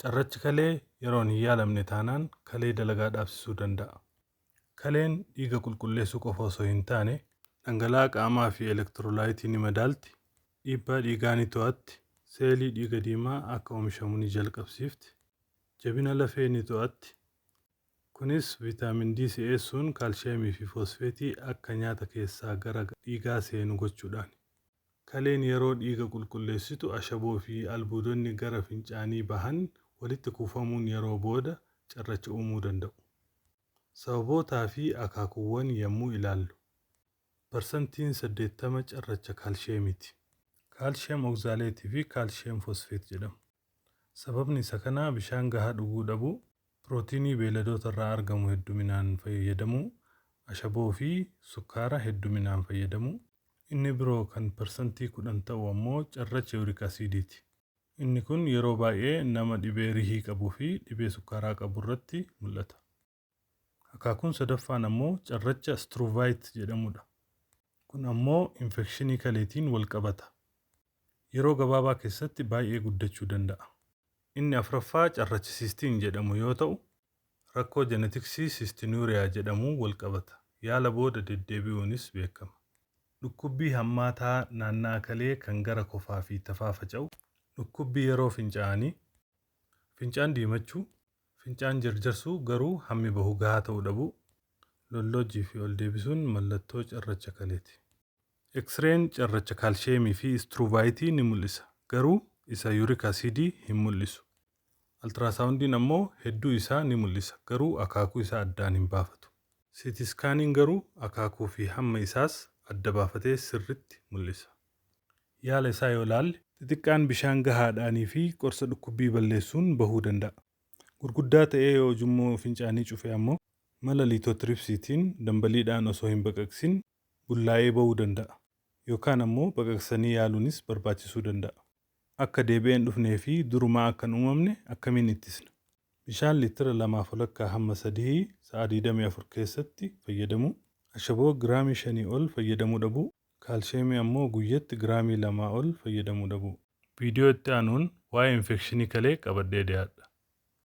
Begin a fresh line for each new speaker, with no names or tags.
Carrachi kalee yeroon hin yaalamne taanaan kalee dalagaa dhaabsisuu danda'a. Kaleen dhiiga qulqulleessuu qofa osoo hin taane dhangala'aa qaamaa fi elektiroolaayitii ni madaalti. Dhiibbaa dhiigaa ni to'atti. Seelii dhiiga diimaa akka oomishamu ni jalqabsiifti. Jabina lafee ni to'atti. Kunis viitaamin D si'eessuun kaalsheemii fi foosfeetii akka nyaata keessaa gara dhiigaa seenu gochuudhaan. Kaleen yeroo dhiiga qulqulleessitu ashaboo fi albuudonni gara fincaanii bahan walitti kuufamuun yeroo booda carracha uumuu danda'u. Sababootaa fi akaakuuwwan yommuu ilaallu. Parsantiin 80 carracha kaalsheemiiti. Kaalsheem ogzaaleetii fi kaalsheem foosfeet jedhamu. Sababni isa kanaa bishaan gahaa dhuguu dhabuu, pirootiinii beeyladoota irraa argamu hedduminaan fayyadamuu, ashaboo fi sukkaara hedduminaan fayyadamuu. Inni biroo kan parsantii 10 ta'u ammoo carracha yuuriik asiidiiti. Inni kun yeroo baay'ee nama dhibee rihii qabuu fi dhibee sukkaaraa qabu irratti mul'ata. Akaakuun sadaffaan ammoo carracha struvaayit jedhamudha. Kun ammoo infekshinii kaleetiin wal qabata. Yeroo gabaabaa keessatti baay'ee guddachuu danda'a. Inni afuraffaa carracha siistiin jedhamu yoo ta'u, rakkoo jeenetiksii siistinuuriyaa jedhamuun wal qabata. Yaala booda deddeebi'uunis beekama. Dhukkubbii hammaataa naannaa kalee kan gara kofaa fi tafaa faca'u. Dhukkubbii yeroo fincaanii. Fincaan diimachuu. Fincaan jarjarsuu garuu hammi bahu gahaa ta'uu dhabuu. Lollojii fi ol deebisuun mallattoo carracha kaleeti. Eksireen carracha kaalsheemii fi struuvaayitii ni mul'isa. Garuu isa yuuriik asiidii hin mul'isu. Altiraasaawundiin ammoo hedduu isaa ni mul'isa. Garuu akaakuu isaa addaan hin baafatu. Siitiskaaniin garuu akaakuu fi hamma isaas adda baafatee sirriitti mul'isa. Yaala isaa yoo ilaalle xixiqqaan bishaan gahaadhaanii fi qorsa dhukkubbii balleessuun bahuu danda'a. Gurguddaa ta'ee yoo ujummoo fincaanii cufe ammoo mala liitootiripsiitiin dambaliidhaan osoo hin baqaqsin bullaa'ee bahuu danda'a. Yookaan ammoo baqaqsanii yaaluunis barbaachisuu danda'a. Akka deebi'een dhufnee fi durumaa akka hin uumamne akkamiin ittisna? Bishaan liitira 2.5 hamma 3 sa'a 24 keessatti fayyadamuu. Ashaboo giraamii 5 ol fayyadamuu dhabuu. Kaalsheemii ammoo guyyatti giraamii 2 ol fayyadamuu dhabuu. Viidiyoo itti aanuun waa'ee infekshinii kalee qabadhee dhiyaadha.